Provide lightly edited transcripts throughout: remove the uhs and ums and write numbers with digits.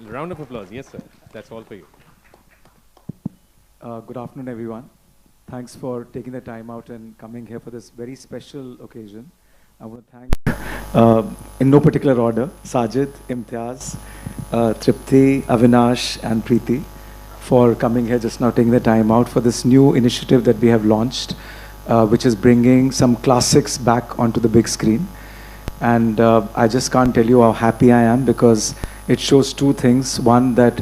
Round of applause. Yes, sir. That's all for you. Good afternoon, everyone. Thanks for taking the time out and coming here for this very special occasion. I want to thank, in no particular order, Sajid, Imtiaz, Tripti, Avinash, and Preeti for coming here just now, taking the time out for this new initiative that we have launched, which is bringing some classics back onto the big screen. And I just can't tell you how happy I am because it shows two things. One, that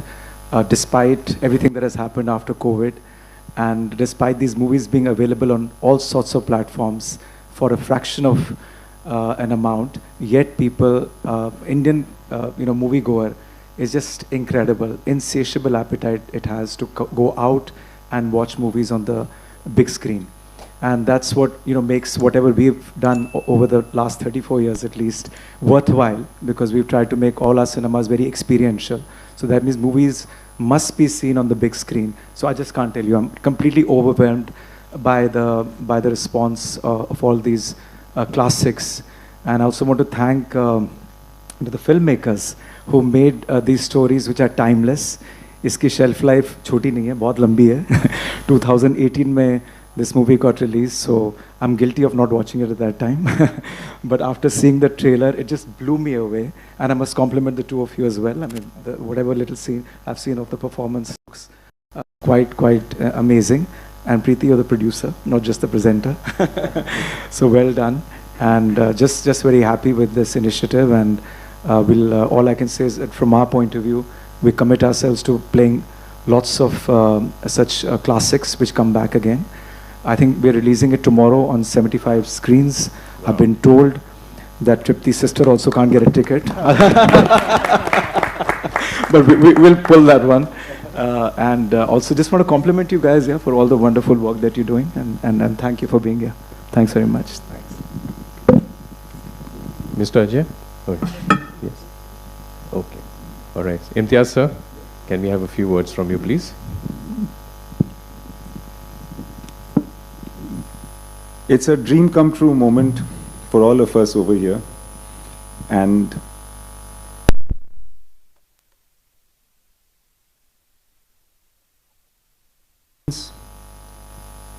despite everything that has happened after COVID, and despite these movies being available on all sorts of platforms for a fraction of an amount, yet people, Indian, moviegoer is just incredible, insatiable appetite it has to go out and watch movies on the big screen. And that's what makes whatever we've done over the last 34 years at least worthwhile, because we've tried to make all our cinemas very experiential. So that means movies must be seen on the big screen. So I just can't tell you, I'm completely overwhelmed by the response of all these classics. And I also want to thank the filmmakers who made these stories which are timeless. इसकी shelf life छोटी नहीं है, बहुत लंबी है. 2018 में this movie got released, so I'm guilty of not watching it at that time. But after seeing the trailer, it just blew me away. And I must compliment the two of you as well. I mean, whatever little scene I've seen of the performance looks quite amazing. And Preeti, you're the producer, not just the presenter. So well done. And just very happy with this initiative. And all I can say is that from our point of view, we commit ourselves to playing lots of such classics which come back again. I think we're releasing it tomorrow on 75 screens. Wow. I've been told that Tripti's sister also can't get a ticket. But we'll pull that one. And also just want to compliment you guys for all the wonderful work that you're doing. And thank you for being here. Thanks very much. Thanks. Mr. Ajay? Okay. Yes. Okay. All right. Imtiaz, sir, can we have a few words from you, please? It's a dream come true moment for all of us over here. And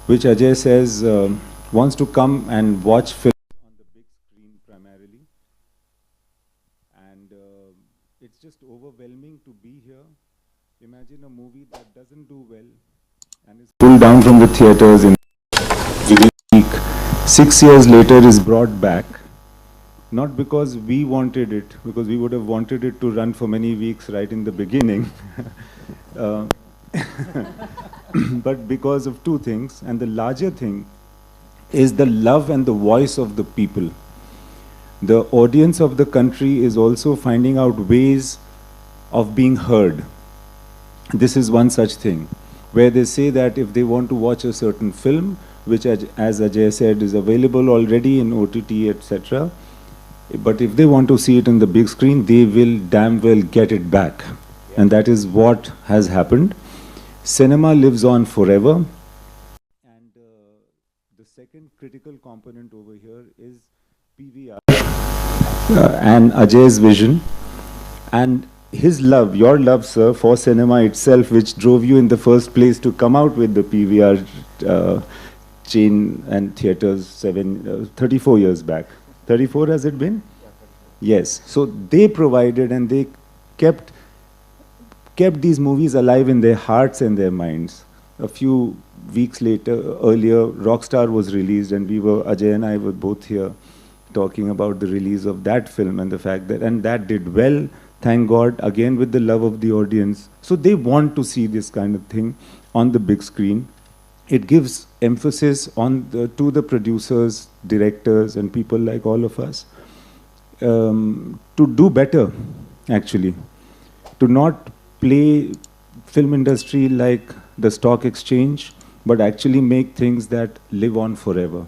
which Ajay says wants to come and watch films on the big screen primarily. And it's just overwhelming to be here. Imagine a movie that doesn't do well and is pulled down from the theaters in within a week. 6 years later is brought back, not because we wanted it, because we would have wanted it to run for many weeks right in the beginning, but because of two things. And the larger thing is the love and the voice of the people. The audience of the country is also finding out ways of being heard. This is one such thing, where they say that if they want to watch a certain film, which as Ajay said is available already in OTT, etc. But if they want to see it on the big screen, they will damn well get it back. And that is what has happened. Cinema lives on forever. And the second critical component over here is PVR and Ajay's vision. And his love, your love, sir, for cinema itself, which drove you in the first place to come out with the PVR chain and theaters 34 years back. 34 has it been? Yes. So they provided and they kept these movies alive in their hearts and their minds. A few weeks earlier, Rockstar was released, and Ajay and I were both here talking about the release of that film and the fact that did well, thank God, again with the love of the audience. So they want to see this kind of thing on the big screen. It gives emphasis to the producers, directors, and people like all of us to do better, actually. To not play film industry like the stock exchange, but actually make things that live on forever.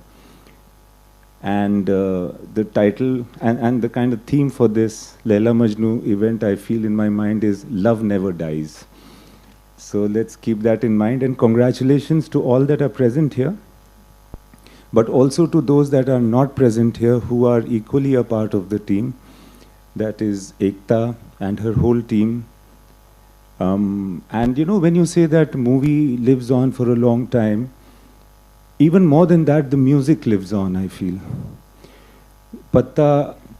And the title and the kind of theme for this Laila Majnu event, I feel in my mind, is Love Never Dies. So let's keep that in mind, and congratulations to all that are present here, but also to those that are not present here who are equally a part of the team. That is Ekta and her whole team, And you know, when you say that movie lives on for a long time, even more than that, the music lives on, I feel. पत्ता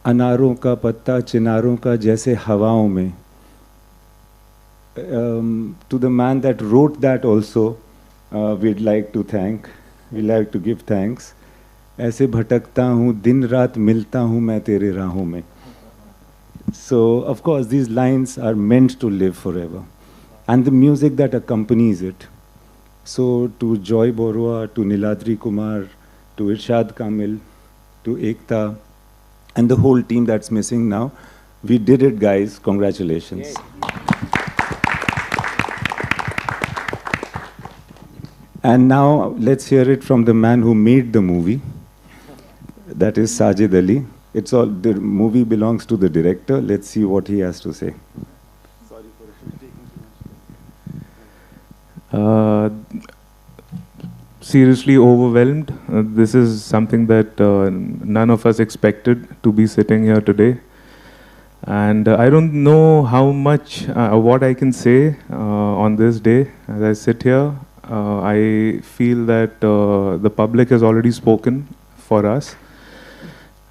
अनारों का, पत्ता चिनारों का जैसे हवाओं में. To the man that wrote that also, we'd like to thank. We'd like to give thanks. ऐसे भटकता हूँ दिन रात मिलता हूँ मैं तेरे राहों में. So, of course, these lines are meant to live forever. And the music that accompanies it. So, to Joy Borua, to Niladri Kumar, to Irshad Kamil, to Ekta, and the whole team that's missing now, we did it, guys. Congratulations. Yay. And now, let's hear it from the man who made the movie. That is Sajid Ali. It's all, the movie belongs to the director. Let's see what he has to say. Sorry for taking too much. Seriously overwhelmed. This is something that none of us expected to be sitting here today. And I don't know how much, what I can say on this day. As I sit here, I feel that the public has already spoken for us.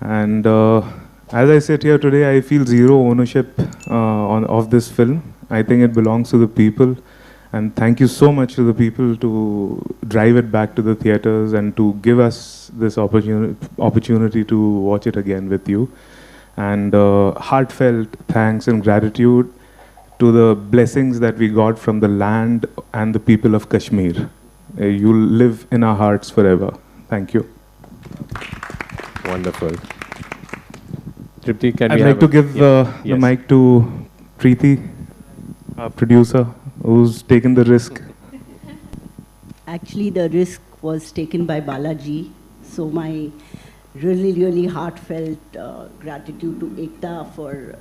And as I sit here today, I feel zero ownership of this film. I think it belongs to the people. And thank you so much to the people to drive it back to the theaters and to give us this opportunity to watch it again with you. And heartfelt thanks and gratitude to the blessings that we got from the land and the people of Kashmir. You'll live in our hearts forever. Thank you. Wonderful. Tripti, can I'd we like to give the mic to Preeti, our producer, who's taken the risk. Actually, the risk was taken by Balaji. So my really heartfelt gratitude to Ekta for,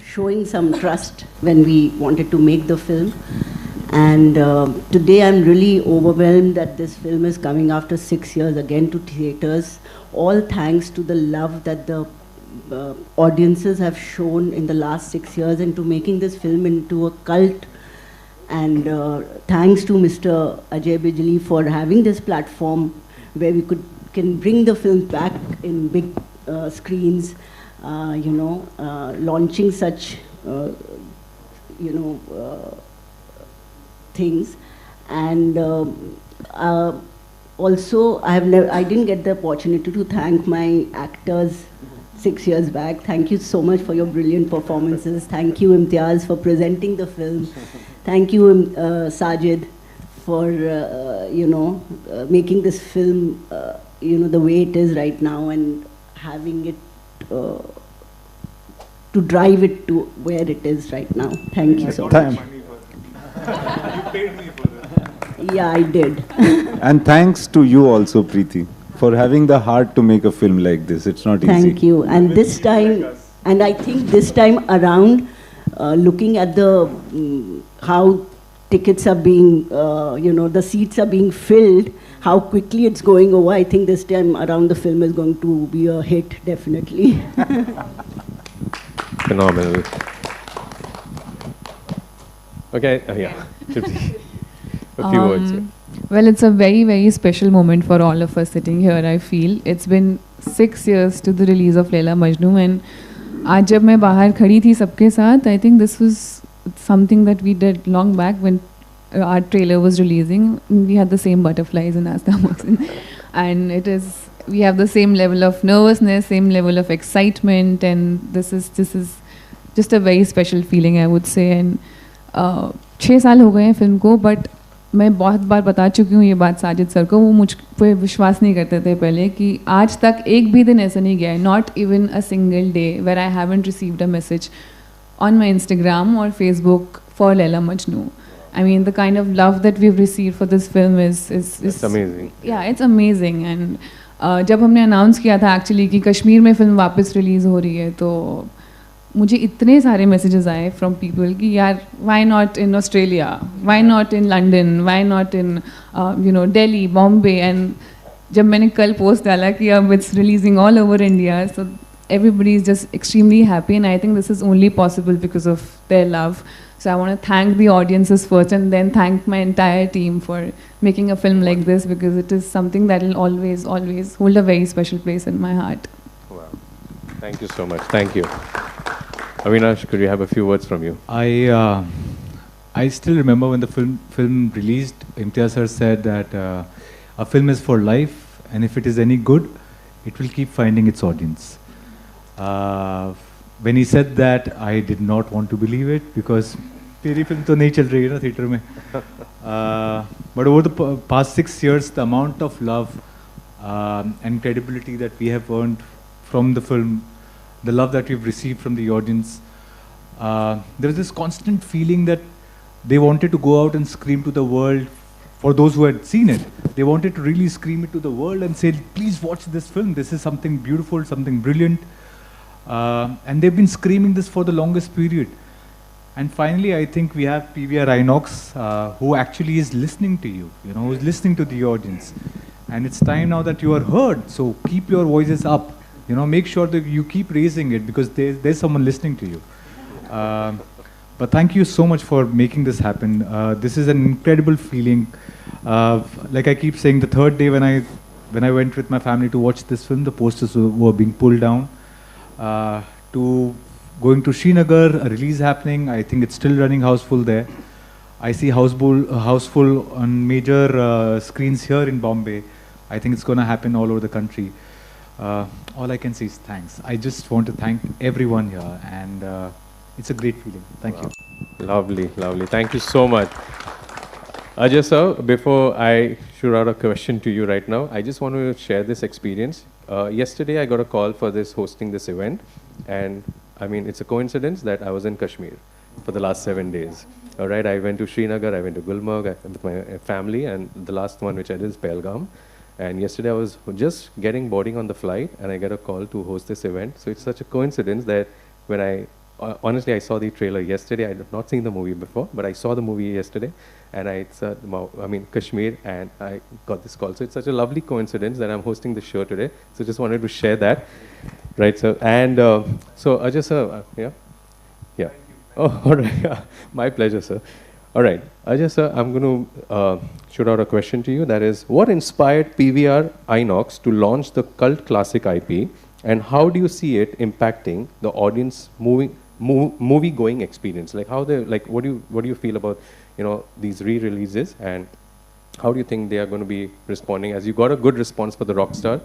showing some trust when we wanted to make the film. And today I'm really overwhelmed that this film is coming after 6 years again to theaters. All thanks to the love that the audiences have shown in the last 6 years into making this film into a cult. And thanks to Mr. Ajay Bijli for having this platform where we can bring the film back in big screens, launching such, things. And also, I didn't get the opportunity to thank my actors 6 years back. Thank you so much for your brilliant performances. Thank you, Imtiaz, for presenting the film. Thank you, Sajid, for making this film, the way it is right now and having it to drive it to where it is right now. Thank you so much. You paid me for this. Yeah, I did. And thanks to you also, Preeti, for having the heart to make a film like this. It's not easy. Thank you. And this time, and I think this time around, looking at the how tickets are being, the seats are being filled, how quickly it's going over, I think this time around the film is going to be a hit, definitely. Phenomenal. Okay, yeah. A few words. Yeah. Well, it's a very special moment for all of us sitting here, I feel. It's been 6 years to the release of Laila Majnu, and आज जब मैं बाहर खड़ी थी सबके साथ, I think this was something that we did long back when our trailer was releasing. We had the same butterflies in our stomachs, and we have the same level of nervousness, same level of excitement, and this is just a very special feeling, I would say. And 6 साल हो गए हैं film को, but मैं बहुत बार बता चुकी हूँ ये बात साजिद सर को, वो मुझ पे विश्वास नहीं करते थे पहले कि आज तक एक भी दिन ऐसा नहीं गया है, not even a single day where I haven't received a message on my Instagram और Facebook for Laila Majnu. I mean, the kind of love that we've received for this film is amazing. Yeah, it's amazing. And जब हमने announce किया था actually कि कश्मीर में film वापस release हो रही है, तो मुझे इतने सारे मैसेजेस आए फ्रॉम पीपल कि यार why not in Australia, why not in London, why not in Delhi, Bombay. And जब मैंने कल पोस्ट डाला कि अब it's releasing all over India, so everybody is just extremely happy, and I think this is only possible because of their love. So I want to thank the audiences first, and then thank my entire team for making a film like this, because it is something that will always, always hold a very special place in my heart. Wow. Thank you so much. Thank you. Avinash, could we have a few words from you? I still remember when the film released, Imtiaz sir said that a film is for life, and if it is any good, it will keep finding its audience. When he said that, I did not want to believe it, because तेरी film तो नहीं चल रही है ना theater में. But over the past 6 years, the amount of love and credibility that we have earned from the film, the love that we've received from the audience, there was this constant feeling that they wanted to go out and scream to the world. For those who had seen it, they wanted to really scream it to the world and say, please watch this film. This is something beautiful, something brilliant. And they've been screaming this for the longest period. And finally, I think we have PVR Inox, who actually is listening to you, who is listening to the audience. And it's time now that you are heard. So keep your voices up. Make sure that you keep raising it, because there's someone listening to you. But thank you so much for making this happen. This is an incredible feeling. Like I keep saying, the third day when I went with my family to watch this film, the posters were being pulled down. To going to Srinagar, a release happening. I think it's still running houseful there. I see houseful on major screens here in Bombay. I think it's going to happen all over the country. All I can say is thanks. I just want to thank everyone here, and it's a great feeling. Thank you. Lovely, lovely. Thank you so much. Ajay sir, before I shoot out a question to you right now, I just want to share this experience. Yesterday I got a call for hosting this event, and I mean, it's a coincidence that I was in Kashmir for the last 7 days. All right, I went to Srinagar, I went to Gulmarg with my family, and the last one which I did is Pahalgam. And yesterday I was just boarding on the flight, and I get a call to host this event. So it's such a coincidence that when honestly, I saw the trailer yesterday. I had not seen the movie before, but I saw the movie yesterday, and Kashmir, and I got this call. So it's such a lovely coincidence that I'm hosting the show today. So just wanted to share that, right, sir? And so Ajay sir, yeah. Oh, all right. My pleasure, sir. All right, Ajay sir, I'm going to shoot out a question to you. That is, what inspired PVR Inox to launch the cult classic IP, and how do you see it impacting the audience movie-going experience? Like what do you feel about these re-releases, and how do you think they are going to be responding? As you got a good response for the Rockstar,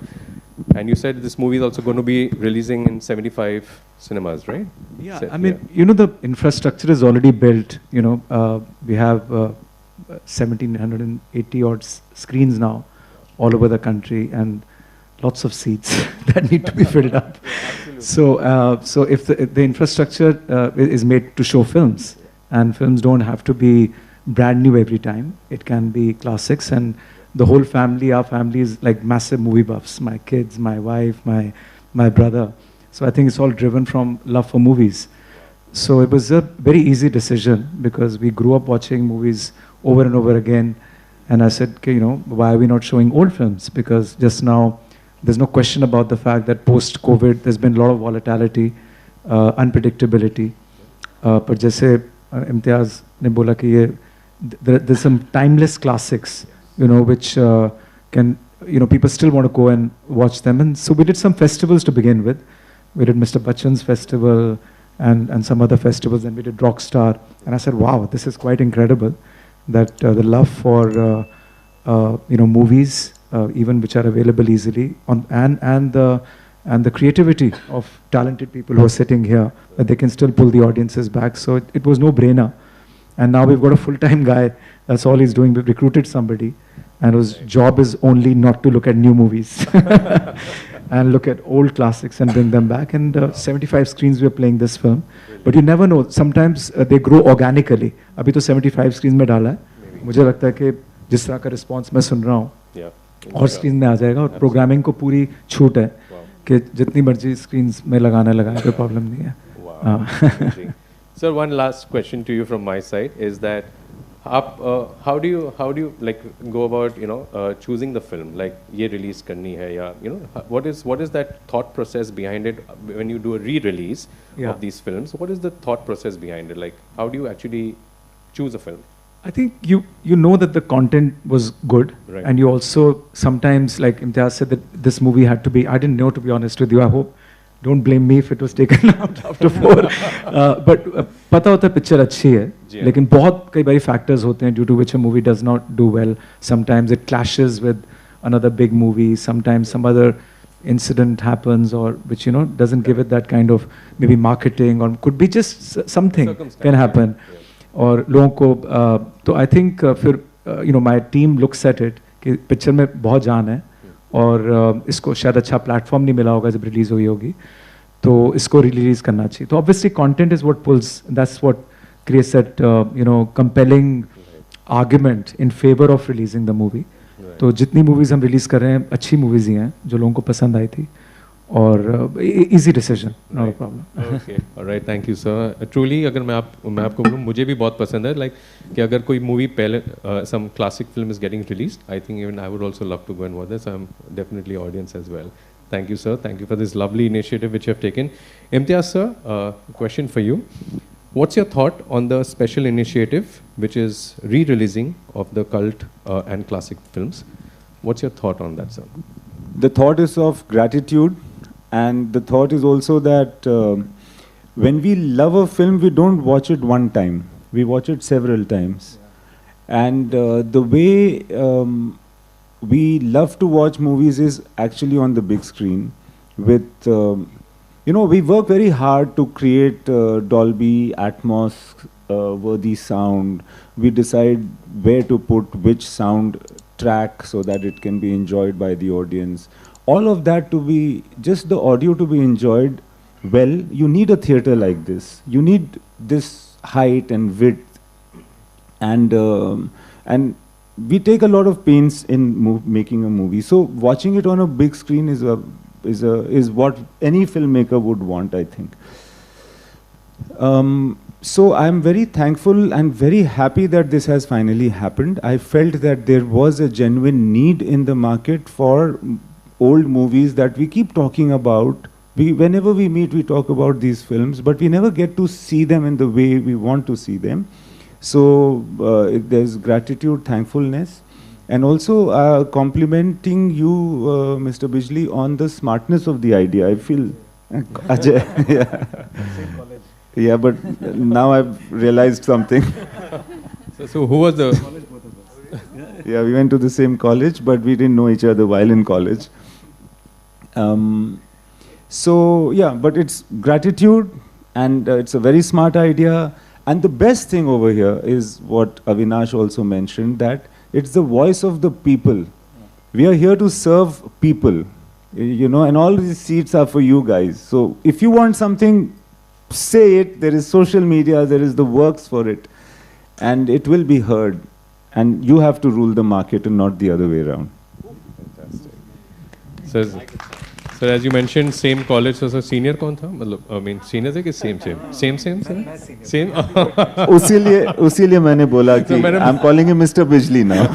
and you said this movie is also going to be releasing in 75 cinemas, right? Yeah, I mean, the infrastructure is already built. We have 1,780 odd screens now all over the country, and lots of seats that need to be filled up. So if the infrastructure is made to show films, and films don't have to be brand new every time, it can be classics, and the whole family, our family is like massive movie buffs, my kids, my wife, my brother. So I think it's all driven from love for movies. So it was a very easy decision, because we grew up watching movies over and over again, and I said, okay, why are we not showing old films? Because just now, there's no question about the fact that post-COVID, there's been a lot of volatility, unpredictability. But जैसे इम्तियाज़ ने बोला कि there's some timeless classics, which can, people still want to go and watch them. And so we did some festivals to begin with. We did Mr. Bachchan's festival and some other festivals, and we did Rockstar. And I said, wow, this is quite incredible that the love for, movies, even which are available easily, and the creativity of talented people who are sitting here, that they can still pull the audiences back. So it was no-brainer. And now we've got a full-time guy. That's all he's doing. We've recruited somebody, and whose job is only not to look at new movies and look at old classics and bring them back. And 75 screens we are playing this film. But you never know. Sometimes they grow organically. अभी तो 75 screens में डाला है. मुझे लगता है कि जिस तरह का response मैं सुन रहा हूँ, और स्क्रीन में आ जाएगा, और प्रोग्रामिंग को पूरी छूट है कि जितनी मर्जी स्क्रीन्स में लगाए कोई प्रॉब्लम नहीं है. Sir, one last question to you from my side is that how do you like go about choosing the film, like ये release करनी है या what is that thought process behind it when you do a re-release of these films? What is the thought process behind it? Like how do you actually choose a film? I think you know that the content was good, Right. and you also sometimes, like Imtiaz said, that this movie had to be. I didn't know, to be honest with you. I hope don't blame me if it was taken out after 4. But पता होता है picture अच्छी है, जी हाँ. लेकिन बहुत कई बारी factors होते हैं due to which a movie does not do well. Sometimes it clashes with another big movie. Sometimes some other incident happens, or which doesn't give it that kind of maybe marketing, or could be just something Circumstance, can happen. yeah. और लोगों को तो I think फिर my team looks at it कि picture में बहुत जान है, और इसको शायद अच्छा प्लेटफॉर्म नहीं मिला होगा जब रिलीज हुई होगी, तो इसको रिलीज करना चाहिए. तो obviously content is what pulls, that's what creates that compelling argument in favour of releasing the movie. तो जितनी मूवीज हम रिलीज कर रहे हैं अच्छी मूवीज ही हैं जो लोगों को पसंद आई थी, और easy decision, not a problem. Okay, all right, thank you sir. Truly अगर मैं आपको बोलूँ, मुझे भी बहुत पसंद है, like कि अगर कोई मूवी पहले some classic film is getting released, I think even I would also love to go and watch this. I'm definitely audience as well. Thank you sir, thank you for this lovely initiative which you have taken. Imtiaz sir, question for you. What's your thought on the special initiative which is re-releasing of the cult and classic films? What's your thought on that, sir? The thought is of gratitude, and the thought is also that when we love a film, we don't watch it one time. We watch it several times. And the way we love to watch movies is actually on the big screen. With, we work very hard to create Dolby Atmos worthy sound. We decide where to put which sound track so that it can be enjoyed by the audience. All of that to be, just the audio to be enjoyed well, you need a theater like this. You need this height and width, and we take a lot of pains in making a movie. So watching it on a big screen is what any filmmaker would want, I think. So I'm very thankful and very happy that this has finally happened. I felt that there was a genuine need in the market for old movies that we keep talking about. Whenever we meet, we talk about these films, but we never get to see them in the way we want to see them. So there's gratitude, thankfulness, and also complimenting you, Mr. Bijli, on the smartness of the idea. I feel, Ajay, yeah. Same college. Yeah, but now I've realized something. So who was the... Yeah, we went to the same college, but we didn't know each other while in college. So yeah, but it's gratitude, and it's a very smart idea. And the best thing over here is what Avinash also mentioned, that it's the voice of the people. We are here to serve people, and all these seats are for you guys. So if you want something, say it. There is social media, there is the works for it, and it will be heard. And you have to rule the market and not the other way around. Fantastic. So as you mentioned, same college, so senior कौन था? मतलब I mean senior थे कि same same? उसीलिए मैंने बोला कि I'm calling him Mr. Bijli now.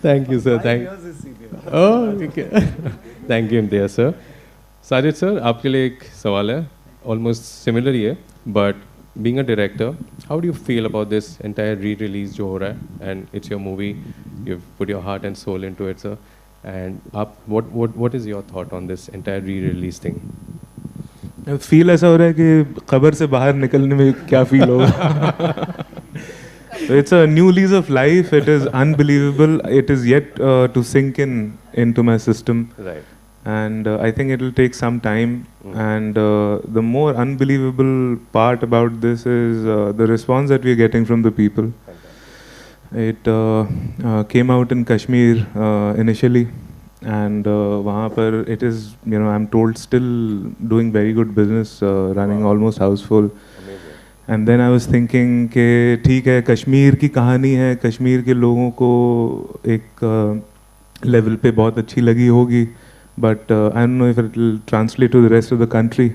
Thank you sir. Okay. Thank you Imtiaz sir. Sajid sir, आपके लिए एक सवाल है, almost similar ही है, but being a director, how do you feel about this entire re-release जो हो रहा है, and it's your movie, you've put your heart and soul into it, sir, and what is your thought on this entire re-release thing? Feel ऐसा हो रहा है कि खबर से बाहर निकलने में क्या फील होगा. So it's a new lease of life. It is unbelievable. It is yet to sink into my system. Right. And I think it will take some time. And the more unbelievable part about this is the response that we are getting from the people. It came out in Kashmir initially, and वहाँ पर it is, I'm told, still doing very good business, running almost houseful. And then I was thinking कि ठीक है, कश्मीर की कहानी है, कश्मीर के लोगों को एक लेवल पे बहुत अच्छी लगी होगी, but I don't know if it will translate to the rest of the country.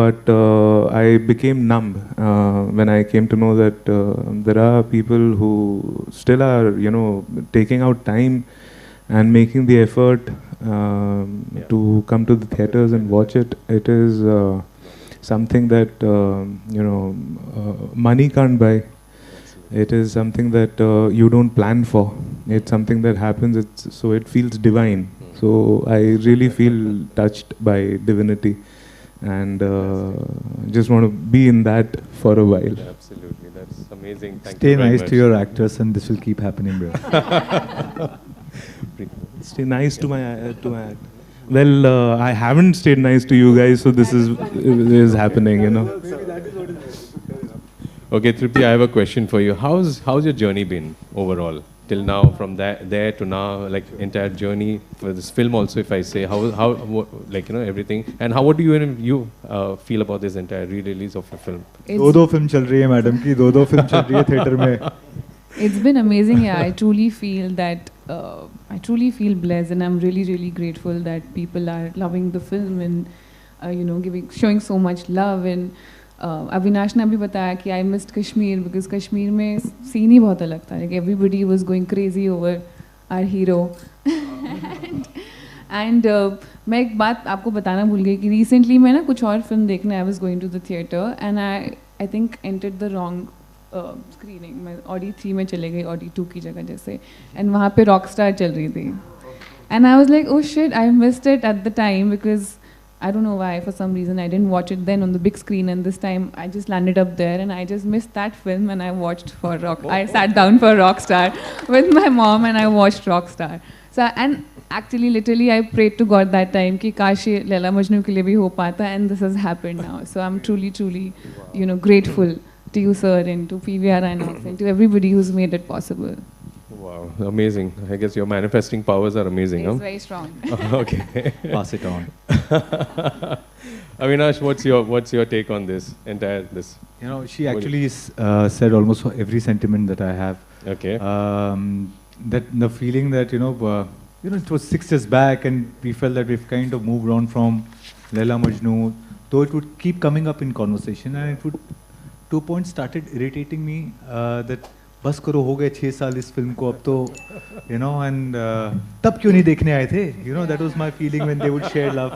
but I became numb when I came to know that there are people who still are, taking out time and making the effort to come to the theaters and watch it. It is something that money can't buy. It is something that you don't plan for. It's something that happens. So it feels divine. So I really feel touched by divinity, and just want to be in that for a while. Absolutely, that's amazing. Thank Stay you very nice much. to your actors, and this will keep happening, bro. Stay nice to my act. Well, I haven't stayed nice to you guys, so this is happening, Okay, Tripti, I have a question for you. How's your journey been overall till now, from there to now, like entire journey for this film also? If I say everything, and what do you feel about this entire re-release of your film? दो film चल रही है madam की, दो film चल रही है theater में. It's been amazing. Yeah, I truly feel that I truly feel blessed, and I'm really, really grateful that people are loving the film and showing so much love. And Avinash ने अभी बताया कि I missed Kashmir because Kashmir में scene ही बहुत अलग था. Like everybody was going crazy over our hero. and मैं एक बात आपको बताना भूल गई कि recently मैं ना कुछ और film देखने I was going to the theater and I think entered the wrong screening. मैं ऑडी 3 में चले गई, ऑडी 2 की जगह जैसे, एंड वहाँ पे रॉकस्टार चल रही थी. And I was like oh shit, I missed it at the time because I don't know why, for some reason I didn't watch it then on the big screen, and this time I just landed up there and I just missed that film and I watched I sat down for Rockstar with my mom and I watched Rockstar. So, and actually literally I prayed to God that time कि काश ये लैला मजनू के लिए भी हो पाता, and this has happened now. So I'm truly grateful to you, sir, and to PVR INOX and to everybody who's made it possible. Wow, amazing. I guess your manifesting powers are amazing. It's very strong. Okay. Pass it on. Avinash, what's your take on this entire this? She actually said almost every sentiment that I have. Okay. That the feeling that it was 6 years back and we felt that we've kind of moved on from Laila Majnu, though it would keep coming up in conversation and it would to a point started irritating me that बस करो, हो गए 6 साल इस film को अब तो, and तब क्यों नहीं देखने आए थे? That was my feeling when they would share love.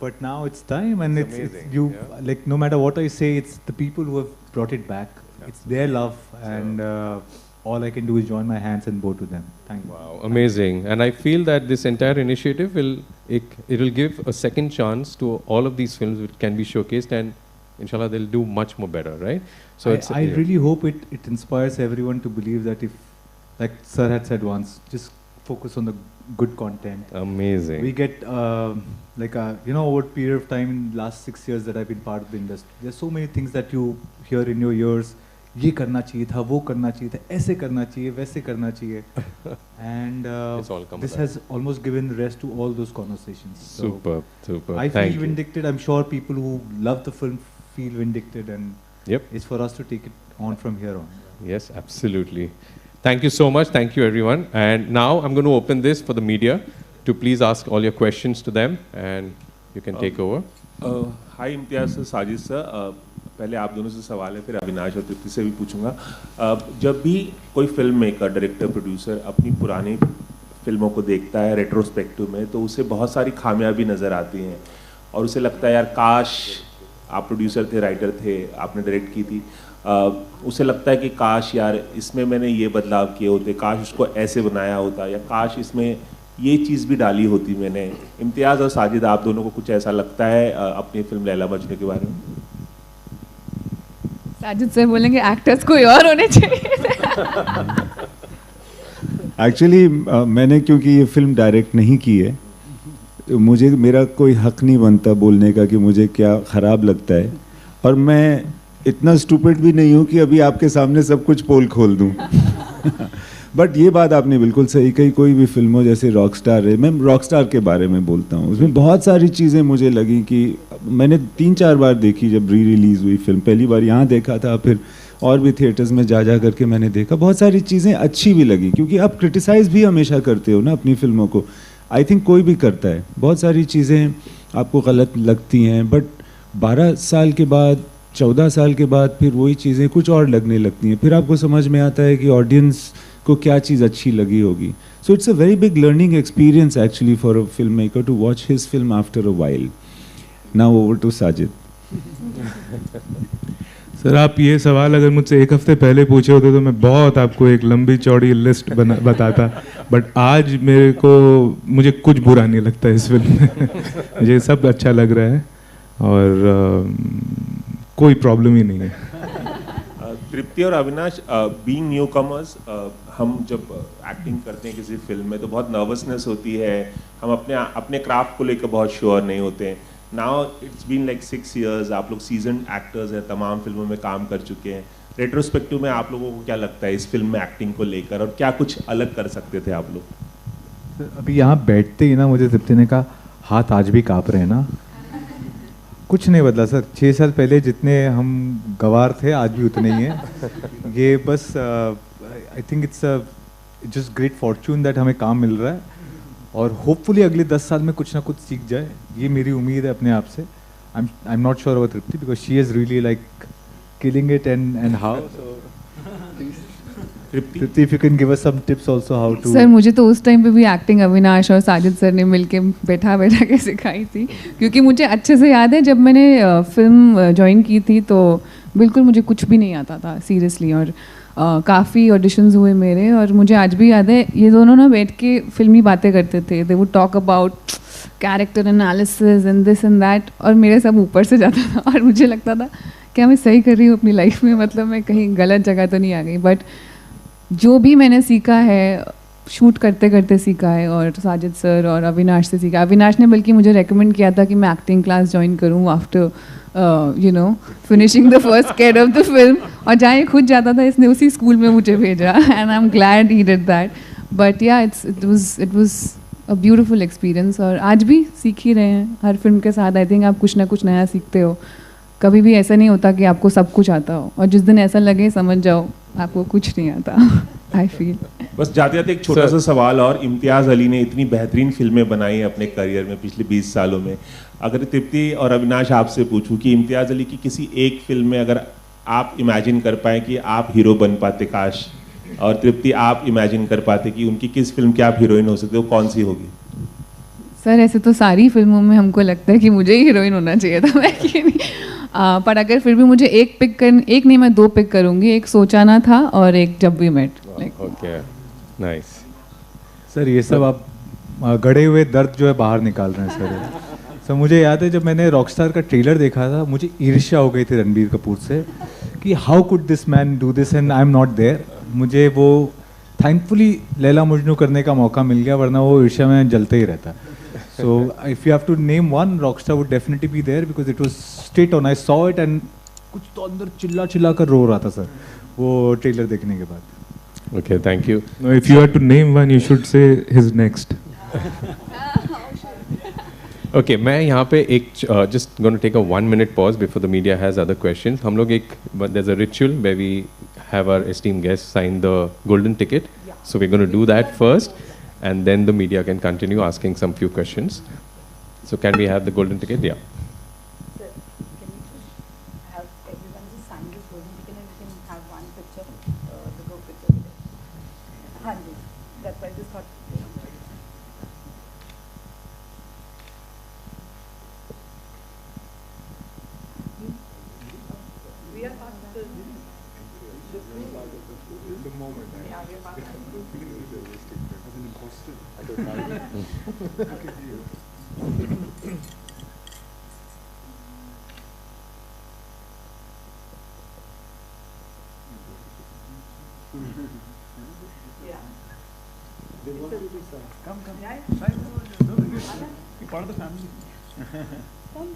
But now it's time, and it's you, yeah. Like no matter what I say, it's the people who have brought it back. Yeah. It's their love, and all I can do is join my hands and bow to them. Thank you. Wow, amazing. And I feel that this entire initiative will give a second chance to all of these films which can be showcased, and inshallah they'll do much more better, right? So I really hope it inspires everyone to believe that if, like Sir had said once, just focus on the good content. Amazing. We get over a period of time in the last 6 years that I've been part of the industry, there's so many things that you hear in your ears. ये करना चाहिए था, वो करना चाहिए था, ऐसे करना चाहिए, वैसे करना चाहिए. And this has almost given rest to all those conversations. So super. I feel vindicated. I'm sure people who love the film feel vindicated, and it's for us to take it on from here on. Yes, absolutely. Thank you so much. Thank you, everyone. And now I'm going to open this for the media to please ask all your questions to them, and you can take over. Hi, Imtiaz sir, Sajid sir. पहले आप दोनों से सवाल है, फिर अविनाश और तृप्ति से भी पूछूंगा. जब भी कोई फिल्म मेकर, डायरेक्टर, प्रोड्यूसर अपनी पुरानी फिल्मों को देखता है रेट्रोस्पेक्टिव में, तो उसे बहुत सारी खामियां भी नज़र आती हैं और उसे लगता है यार काश आप प्रोड्यूसर थे, राइटर थे, आपने डायरेक्ट की थी, उसे लगता है कि काश यार इसमें मैंने ये बदलाव किए होते, काश उसको ऐसे बनाया होता, या काश इसमें ये चीज़ भी डाली होती मैंने. इम्तियाज़ और साजिद, आप दोनों को कुछ ऐसा लगता है अपनी फिल्म लैला मजनू के बारे में? साजिद सर बोलेंगे एक्टर्स कोई और होने चाहिए. एक्चुअली मैंने क्योंकि ये फिल्म डायरेक्ट नहीं की है, मुझे मेरा कोई हक नहीं बनता बोलने का कि मुझे क्या ख़राब लगता है, और मैं इतना स्टूपिड भी नहीं हूँ कि अभी आपके सामने सब कुछ पोल खोल दूँ. बट ये बात आपने बिल्कुल सही कही. कोई भी फिल्म हो, जैसे रॉकस्टार है, मैं रॉकस्टार के बारे में बोलता हूँ, उसमें बहुत सारी चीज़ें मुझे लगी कि मैंने 3-4 बार देखी. जब री रिलीज़ हुई फिल्म, पहली बार यहाँ देखा था, फिर और भी थिएटर्स में जा करके मैंने देखा. बहुत सारी चीज़ें अच्छी भी लगी, क्योंकि आप क्रिटिसाइज़ भी हमेशा करते हो ना अपनी फिल्मों को. आई थिंक कोई भी करता है, बहुत सारी चीज़ें आपको गलत लगती हैं, बट 12 साल के बाद 14 साल के बाद फिर वही चीज़ें कुछ और लगने लगती हैं, फिर आपको समझ में आता है कि ऑडियंस को क्या चीज़ अच्छी लगी होगी. So it's a very big learning experience actually for a filmmaker to watch his film after a while. Now over to Sajid. Sir आप ये सवाल अगर मुझसे एक हफ्ते पहले पूछे होते तो मैं बहुत आपको एक लंबी चौड़ी लिस्ट बताता, बट आज मुझे कुछ बुरा नहीं लगता इस फिल्म में. मुझे सब अच्छा लग रहा है और कोई प्रॉब्लम ही नहीं है. तृप्ति और अविनाश, बीइंग न्यू कमर्स, हम जब एक्टिंग करते हैं किसी फिल्म में तो बहुत नर्वसनेस होती है, हम अपने क्राफ्ट को लेकर बहुत श्योर नहीं होते हैं. Now it's been like 6 years, आप लोग सीजन्ड एक्टर्स हैं, तमाम फिल्मों में काम कर चुके हैं. रेट्रोस्पेक्टिव में आप लोगों को क्या लगता है इस फिल्म में एक्टिंग को लेकर, और क्या कुछ अलग कर सकते थे आप लोग? अभी यहाँ बैठते ही ना मुझे तृप्ति ने कहा हाथ आज भी काँप रहे हैं ना. कुछ नहीं बदला सर, 6 साल पहले जितने हम गवार थे आज भी उतने ही हैं. ये बस I think it's just great Fortune that हमें काम मिल रहा है और होपफुली अगले 10 साल में कुछ ना कुछ सीख जाए, ये मेरी उम्मीद है अपने आप से. आई am not sure about Tripti because she is really like killing it and how. Tripti, if you can give us some tips also how to. Sir मुझे तो उस टाइम पे भी एक्टिंग अविनाश और साजिद सर ने मिलके बैठा के सिखाई थी, क्योंकि मुझे अच्छे से याद है जब मैंने फिल्म ज्वाइन की थी तो बिल्कुल मुझे कुछ भी नहीं आता था सीरियसली, और काफ़ी ऑडिशंस हुए मेरे, और मुझे आज भी याद है ये दोनों ना बैठ के फिल्मी बातें करते थे. They would talk about character analysis and this and that, और मेरे सब ऊपर से जाता था और मुझे लगता था क्या मैं सही कर रही हूँ अपनी लाइफ में, मतलब मैं कहीं गलत जगह तो नहीं आ गई. बट जो भी मैंने सीखा है शूट करते करते सीखा है, और साजिद सर और अविनाश से सीखा. अविनाश ने बल्कि मुझे रेकमेंड किया था कि मैं एक्टिंग क्लास ज्वाइन करूँ after finishing the first scared of the film, और जहाँ ये खुद जाता था इसने उसी स्कूल में मुझे भेजा, and I am glad he did that. But yeah it was a beautiful experience, और आज भी सीख ही रहे हैं हर फिल्म के साथ. आई थिंक आप कुछ ना कुछ नया सीखते हो, कभी भी ऐसा नहीं होता कि आपको सब कुछ आता हो, और जिस दिन ऐसा लगे समझ जाओ आपको कुछ नहीं आता. आई फील बस जाते जाते एक छोटा सा सवाल और, इम्तियाज़ अली ने इतनी बेहतरीन फिल्में बनाई अपने करियर में पिछले 20 सालों में. अगर तृप्ति और अविनाश आपसे पूछूं कि इम्तियाज़ अली की किसी एक फिल्म में अगर आप इमेजिन कर पाए कि आप हीरो बन पाते काश, और तृप्ति आप इमेजिन कर पाते कि उनकी किस फिल्म के आप हीरोइन हो सकते हो, कौन सी होगी? सर ऐसे तो सारी फिल्मों में हमको लगता है कि मुझे ही हीरोइन होना चाहिए था, मैं कि नहीं. पर अगर फिर भी मुझे एक नहीं मैं 2 पिक करूँगी. एक सोचाना था और एक जब we met. Okay nice. Sir ये सब आप गड़े हुए दर्द जो है बाहर निकाल रहे हैं सर. सर मुझे याद है जब मैंने रॉकस्टार का ट्रेलर देखा था मुझे ईर्ष्या हो गई थी रणबीर कपूर से कि how could this man do this and I am not there. मुझे वो थैंकफुली लैला मजनू करने का मौका मिल गया, वरना वो ईर्ष्या में जलते ही रहता. So if you have to name one, Rockstar would definitely be there because it was straight on. I saw it and कुछ तो अंदर चिल्ला कर रो रहा था सर वो ट्रेलर देखने के बाद. Okay, thank you. No, if you had to name one, you should say his next. Okay, मैं यहाँ पे एक just going to take a 1-minute pause before the media has other questions. हम लोग there's a ritual where we have our esteemed guests sign the golden ticket. So we're going to do that first, and then the media can continue asking some few questions. So can we have the golden ticket? Yeah. Sir, can we just have everyone just sign this golden ticket and we can have one picture, the group picture with it. Hanji, that's why I just thought. We are past the moment. Yeah, we are past as an imposter. I don't know. Look at you. Yeah. They want you to sign. Come. Yeah. Sign. You're part of the family. Come.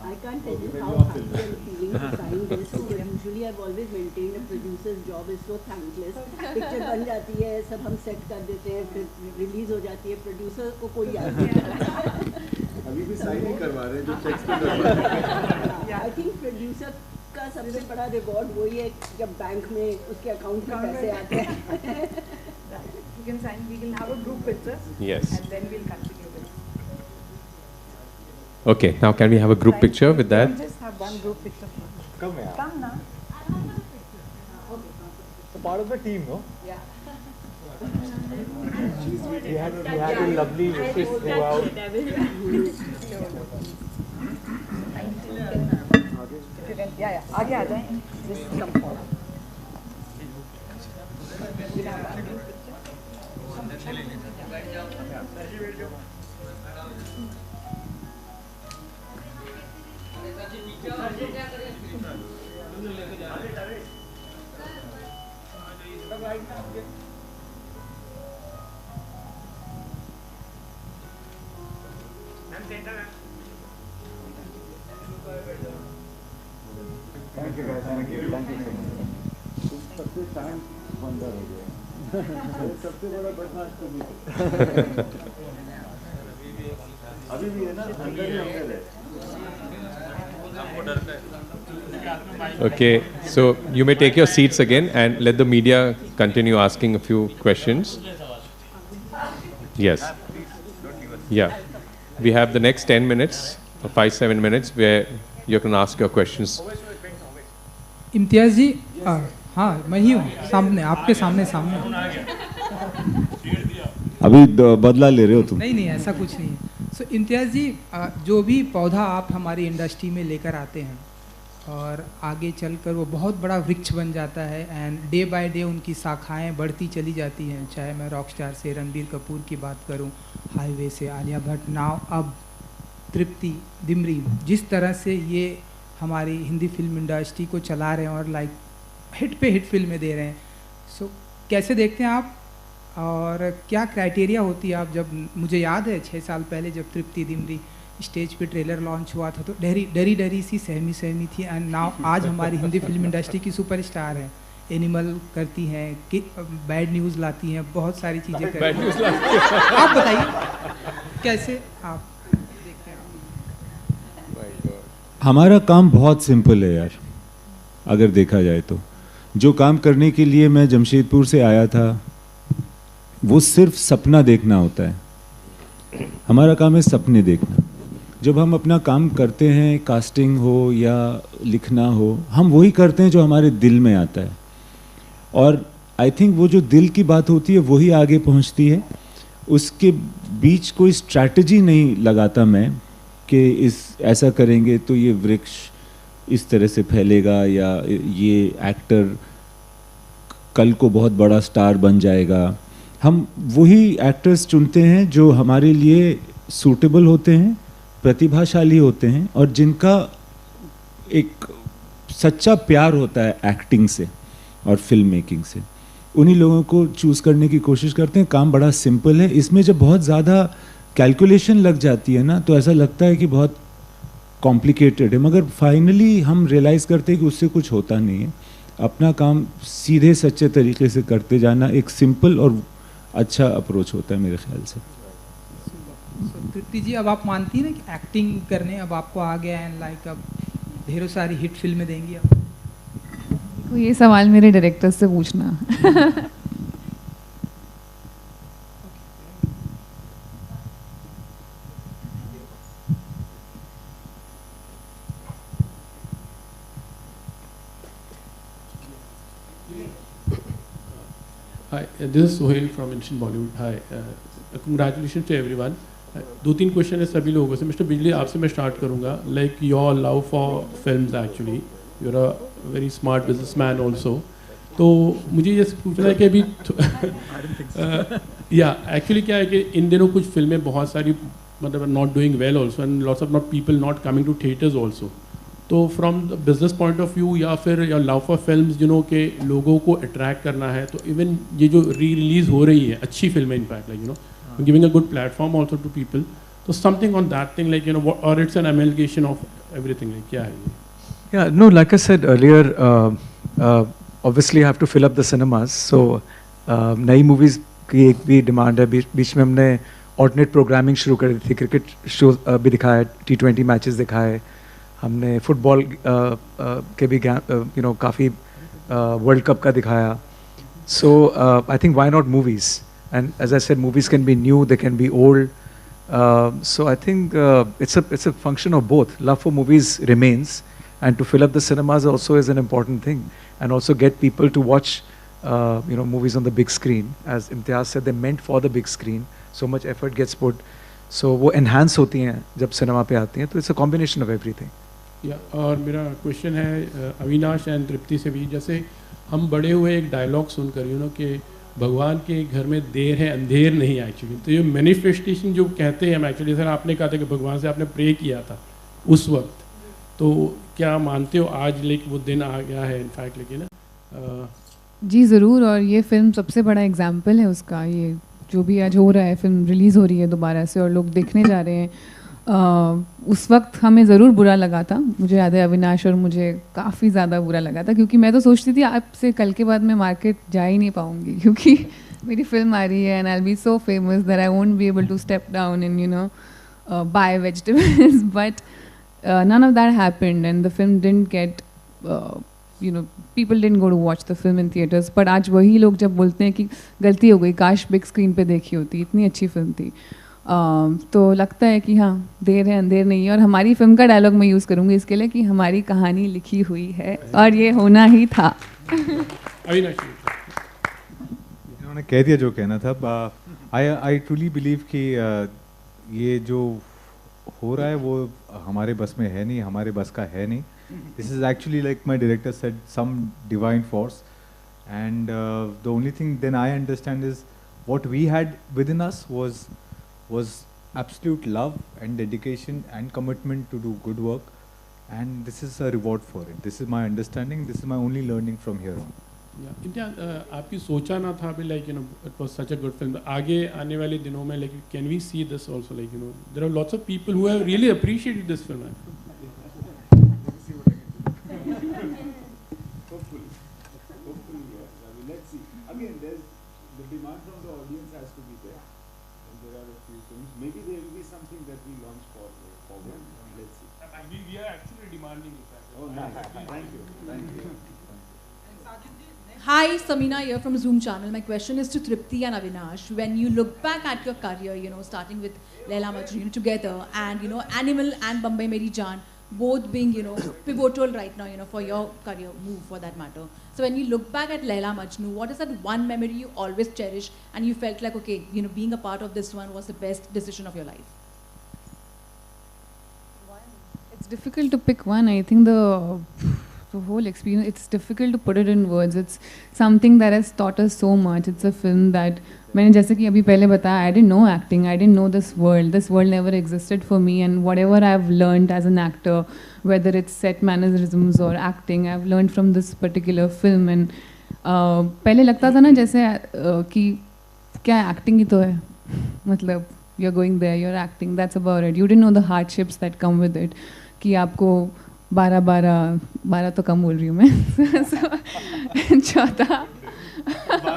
I can't tell you how happy I'm feeling to sign this. Usually I've always maintained a producer's job is so thankless. Picture बन जाती है, सब हम set कर देते हैं, फिर release हो जाती है, प्रोड्यूसर को कोई याद नहीं आता. अभी भी साइन नहीं करवा रहे जो चेक्स पे करवा रहे. I think प्रोड्यूसर का सबसे बड़ा रिवॉर्ड वही है जब बैंक में उसके अकाउंट में पैसे आते हैं. you can sign. We will have a group picture. Yes. And then we'll continue with. Okay, now can we have a group picture with that? We'll just have one group picture. Come here. Come now. So part of the team, no? Yeah. We had a lovely wishes throughout. Yeah. आगे आ जाएं. Just come forward. We'll have one group picture. Thank you guys. Thank you. Thank you so much. सबसे शांत बंदा हो गया. सबसे बड़ा बदमाश तो भी. अभी भी है ना अंदर ही अंदर है. Okay, so you may take your seats again and let the media continue asking a few questions. Yes. Yeah. We have the next 10 minutes, or 5-7 minutes, where you can ask your questions. इम्तियाज़ जी, हाँ मैं ही हूँ, सामने आपके सामने अभी बदला ले रहे हो तुम? नहीं ऐसा कुछ नहीं है. सो इम्तियाज़ जी, जो भी पौधा आप हमारी इंडस्ट्री में लेकर आते हैं और आगे चलकर वो बहुत बड़ा वृक्ष बन जाता है एंड डे बाय डे उनकी शाखाएं बढ़ती चली जाती हैं. चाहे मैं रॉकस्टार से रणबीर कपूर की बात करूं, हाईवे से आलिया भट्ट, नाउ अब तृप्ति, दिमरी, जिस तरह से ये हमारी हिंदी फिल्म इंडस्ट्री को चला रहे हैं और लाइक हिट पे हिट फिल्में दे रहे हैं. सो कैसे देखते हैं आप और क्या क्राइटेरिया होती है आप जब, मुझे याद है 6 साल पहले जब तृप्ति दिमरी स्टेज पे ट्रेलर लॉन्च हुआ था तो डरी सी सहमी थी एंड नाउ आज हमारी हिंदी फिल्म इंडस्ट्री की सुपरस्टार है. एनिमल करती हैं, बैड न्यूज़ लाती हैं, बहुत सारी चीज़ें करती हैं. आप बताइए कैसे आप देखते हैं? हमारा काम बहुत सिंपल है यार, अगर देखा जाए तो. जो काम करने के लिए मैं जमशेदपुर से आया था वो सिर्फ सपना देखना होता है. हमारा काम है सपने देखना. जब हम अपना काम करते हैं, कास्टिंग हो या लिखना हो, हम वही करते हैं जो हमारे दिल में आता है. और आई थिंक वो जो दिल की बात होती है वही आगे पहुंचती है. उसके बीच कोई स्ट्रैटेजी नहीं लगाता मैं कि ऐसा करेंगे तो ये वृक्ष इस तरह से फैलेगा या ये एक्टर कल को बहुत बड़ा स्टार बन जाएगा. हम वही एक्टर्स चुनते हैं जो हमारे लिए सूटेबल होते हैं, प्रतिभाशाली होते हैं और जिनका एक सच्चा प्यार होता है एक्टिंग से और फिल्म मेकिंग से. उन्हीं लोगों को चूज़ करने की कोशिश करते हैं. काम बड़ा सिंपल है. इसमें जब बहुत ज़्यादा कैलकुलेशन लग जाती है ना तो ऐसा लगता है कि बहुत कॉम्प्लिकेटेड है, मगर फाइनली हम रियलाइज़ करते हैं कि उससे कुछ होता नहीं है. अपना काम सीधे सच्चे तरीके से करते जाना एक सिंपल और अच्छा अप्रोच होता है मेरे ख्याल से. तृप्ति जी, अब आप मानती हैं ना कि एक्टिंग करने अब आपको आ गया है, लाइक अब ढेरों सारी हिट फिल्में देंगी आप? तो ये सवाल मेरे डायरेक्टर से पूछना. Hi, this is Sohail from Instant Bollywood. Hi, congratulations to everyone. 2-3 question है सभी लोगों से. मिस्टर बिजली, आपसे मैं स्टार्ट करूँगा. Like your love for films, actually you are a very smart businessman also. तो मुझे ये पूछना है कि अभी या एक्चुअली क्या है कि इन दिनों कुछ फिल्में बहुत सारी मतलब not doing well also and lots of not people not coming to theatres also. तो from the business point of view या फिर your love for films you know के लोगों को अट्रैक्ट करना है, तो इवन ये जो रिलीज़ हो रही है अच्छी फिल्में in fact like you know giving a good platform also to people, तो something on that thing like you know और it's an amalgamation of everything, like क्या है ये? Yeah, no, like I said earlier, obviously I have to fill up the cinemas. So नई movies की एक भी demand है. बीच में हमने ऑल्टरनेट प्रोग्रामिंग शुरू कर दी थी. क्रिकेट शो भी दिखाया, T20 मैचेस दिखाए हमने, फुटबॉल के भी यू नो काफ़ी वर्ल्ड कप का दिखाया. So I think why not movies. And as I said, movies can be new, they can be old. So I think it's a function of both. Love for movies remains, and to fill up the cinemas also is an important thing, and also get people to watch movies on the big screen. As Imtiaz said, they're meant for the big screen. So much effort gets put. So वो enhance होती हैं जब cinema पे आती हैं. तो it's a combination of everything. और मेरा क्वेश्चन है अविनाश एंड तृप्ति से भी, जैसे हम बड़े हुए एक डायलॉग सुनकर कि भगवान के घर में देर है अंधेर नहीं एक्चुअली, तो ये मैनिफेस्टेशन जो कहते हैं हम एक्चुअली, सर आपने कहा था कि भगवान से आपने प्रे किया था उस वक्त, तो क्या मानते हो आज लेकिन वो दिन आ गया है इनफैक्ट लेकिन जी ज़रूर, और ये फिल्म सबसे बड़ा एग्जाम्पल है उसका। ये जो भी आज हो रहा है, फिल्म रिलीज़ हो रही है दोबारा से और लोग देखने जा रहे हैं, उस वक्त हमें ज़रूर बुरा लगा था। मुझे याद है अविनाश और मुझे काफ़ी ज़्यादा बुरा लगा था, क्योंकि मैं तो सोचती थी आपसे कल के बाद मैं मार्केट जा ही नहीं पाऊँगी, क्योंकि मेरी फिल्म आ रही है and I will be so famous that I won't be able to step down and buy vegetables. But none of that happened and the film didn't get people didn't go to watch the film in theaters. But आज वही लोग जब बोलते हैं कि गलती हो गई, काश बिग स्क्रीन पे देखी होती, इतनी अच्छी फिल्म थी। तो लगता है कि हाँ, देर है अंधेर नहीं है। और हमारी फिल्म का डायलॉग मैं यूज़ करूँगी इसके लिए कि हमारी कहानी लिखी हुई है और ये होना ही था। उन्होंने कह दिया जो कहना था। आई ट्रूली बिलीव कि ये जो हो रहा है वो हमारे बस में है नहीं, हमारे बस का है नहीं। This is actually like my director said, some divine force, and the only thing then I understand is what we had within us was absolute love and dedication and commitment to do good work, and this is a reward for it. This is my understanding, this is my only learning from here on. आपकी सोचा ना था अभी it was such a good film, आगे आने वाले दिनों में can we see this also, there are lots of people who have really appreciated this film. Hopefully, yes. I mean, let's see. Again, the demand from the audience has to be there. And there are a few films. Maybe there will be something that we launch forward. Let's see. We are actually demanding it. Oh, nice. Thank you. Thank you. Hi, Samina here from Zoom channel. My question is to Tripti and Avinash. When you look back at your career, starting with Laila Majnun together, and Animal and Bombay Meri Jaan, both being pivotal right now, for your career move for that matter. So when you look back at Laila Majnu, what is that one memory you always cherish and you felt like, okay, being a part of this one was the best decision of your life? It's difficult to pick one. I think the whole experience, it's difficult to put it in words. It's something that has taught us so much. It's a film that, मैंने जैसे कि अभी पहले बताया, I didn't know acting, I didn't know this world never existed for me, and whatever I've learned as an actor, whether it's set mannerisms or acting, I've learned from this particular film. And पहले लगता था ना जैसे कि क्या acting ही तो है, मतलब you're going there, you're acting, that's about it. You didn't know the hardships that come with it, कि आपको 12 तो कम बोल रही हूँ मैं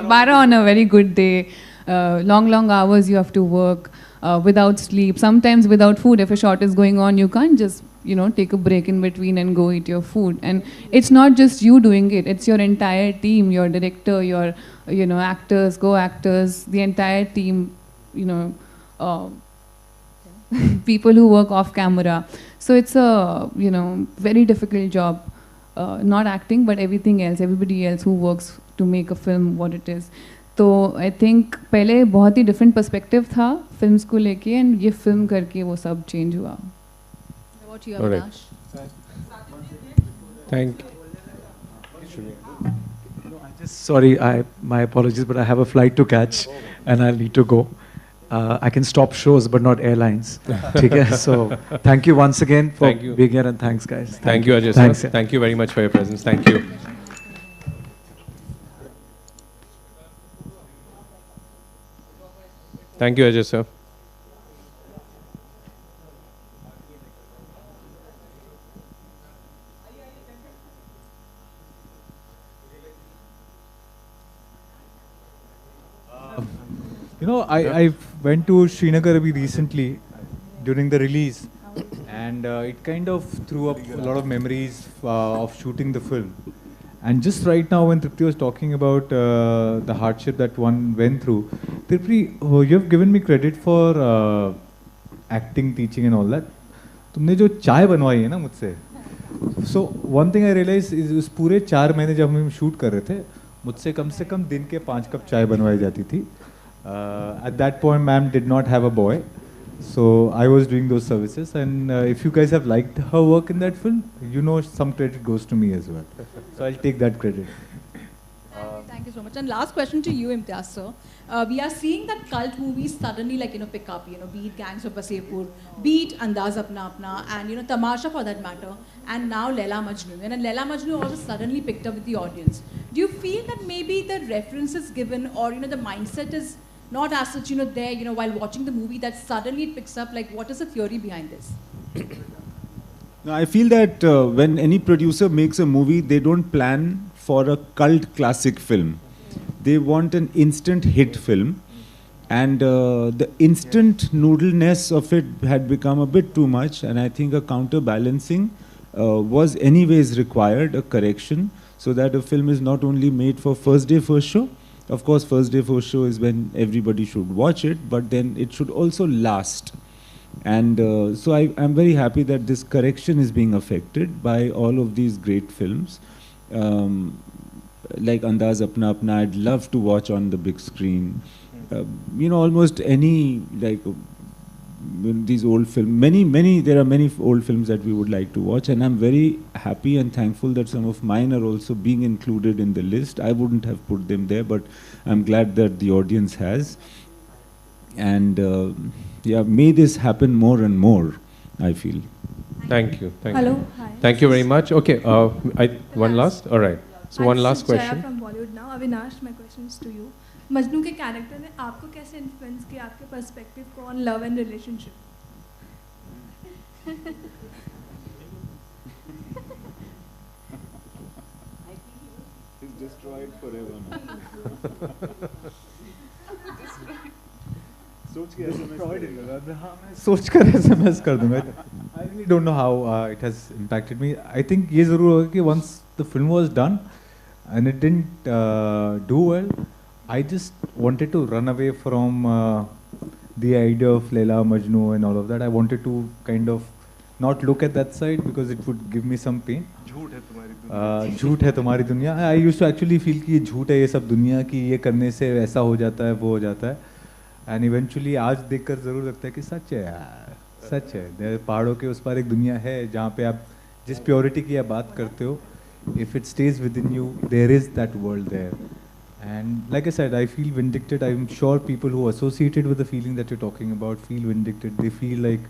14 on a very good day, long hours you have to work without sleep, sometimes without food. If a shot is going on, you can't just take a break in between and go eat your food. And it's not just you doing it, it's your entire team, your director, your actors, co-actors, the entire team, people who work off camera. So it's a very difficult job, not acting but everything else, everybody else who works to make a film what it is. तो I think पहले बहुत ही different perspective था films को लेके, and ये film करके वो सब चेंज हुआ. Thank you. Sorry, my apologies, but I have a flight to catch and I'll need to go. I can stop shows but not airlines. Okay? So thank you once again for being here, and thanks guys. Thank you Ajay Thanks. Sir. Thank you very much for your presence. Thank you. Thank you Ajay sir. I went to Srinagar recently during the release, and it kind of threw up a lot of memories of shooting the film. And just right now when Tripti was talking about the hardship that one went through, Tripti, you have given me credit for acting, teaching and all that. तुमने जो चाय बनवाई है ना मुझसे, so one thing I realized is उस पूरे 4 महीने जब हम शूट कर रहे थे, मुझसे कम से कम दिन के 5 कप चाय बनवाई जाती थी. At that point, ma'am did not have a boy, so I was doing those services. And if you guys have liked her work in that film, you know some credit goes to me as well. So I'll take that credit. Thank you so much. And last question to you, Imtiaz sir. We are seeing that cult movies suddenly pick up, be it Gangs of Wasseypur, be it Andaz Apna Apna, and Tamasha for that matter, and now Laila Majnu. And Laila Majnu also suddenly picked up with the audience. Do you feel that maybe the references given or the mindset is not as such there while watching the movie that suddenly it picks up? Like, what is the theory behind this? No, I feel that when any producer makes a movie, they don't plan for a cult classic film. They want an instant hit film, and the instant noodleness of it had become a bit too much, and I think a counterbalancing was anyways required, a correction, so that a film is not only made for first day first show. Of course, first day first show is when everybody should watch it, but then it should also last. And so I'm very happy that this correction is being affected by all of these great films. Like Andaz Apna Apna, I'd love to watch on the big screen. Almost any, these old films, there are many old films that we would like to watch, and I'm very happy and thankful that some of mine are also being included in the list. I wouldn't have put them there, but I'm glad that the audience has. And yeah, may this happen more and more, I feel. Thank you. Hello. Hi. Thank you very much. Okay, one last? All right. So one last question. Jaya from Bollywood now. Avinash, my question is to you. Majnu के character ने आपको कैसे influence किया आपके perspective को on love and relationship? He's destroyed forever now. सोच कर SMS कर दूंगा. I really don't know how it has impacted me. I think ये ज़रूर होगा कि once the film was done and it didn't do well, I just wanted to run away from the idea of Laila Majnu and all of that. I wanted to kind of not look at that side because it would give me some pain. झूठ है तुम्हारी दुनिया. I used to actually feel कि ये झूठ है ये सब दुनिया की, ये करने से ऐसा हो जाता है वो हो जाता है. And eventually आज देखकर ज़रूर लगता है कि सच है यार, सच है. पहाड़ों के उस पार एक दुनिया है जहाँ पे आप जिस प्योरिटी की आप बात करते हो, if it stays within you, there is that world there. And like I said, I feel vindicted. I'm sure people who are associated with the feeling that you're talking about feel vindicted. They feel like,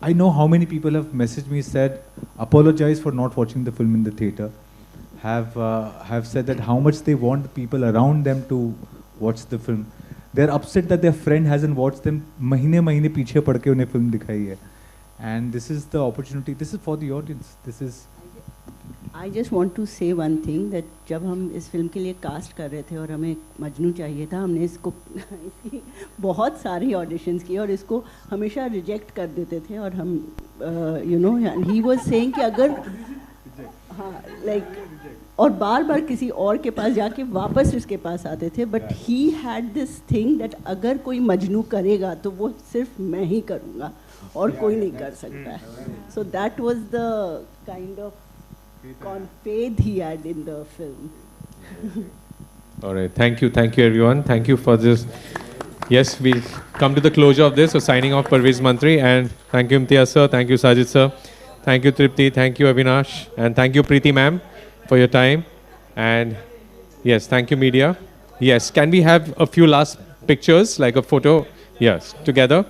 I know how many people have messaged me, said, apologize for not watching the film in the theater. Have said that how much they want the people around them to watch the film. They're upset that their friend hasn't watched them. महीने पीछे पड़ के उन्हें film दिखाई है. And this is the opportunity. This is for the audience. This is. I just want to say one thing that जब हम इस फिल्म के लिए कास्ट कर रहे थे और हमें मजनू चाहिए था, हमने इसकी बहुत सारी ऑडिशंस किए और इसको हमेशा रिजेक्ट कर देते थे. और हम he was saying कि अगर हाँ और बार बार किसी और के पास जाके वापस इसके पास आते थे. But he had this thing that अगर कोई मजनू करेगा तो वो सिर्फ मैं ही करूँगा और कोई नहीं कर सकता है. So that was the kind of faith he had in the film. All right, thank you everyone. Thank you for this. Yes, we'll come to the closure of this. So signing off, Parvez Mantri, and thank you Imtiaz sir, thank you Sajid sir, thank you Tripti, thank you Avinash, and thank you Preeti ma'am for your time. And yes, thank you media. Yes, can we have a few last pictures, like a photo? Yes, together.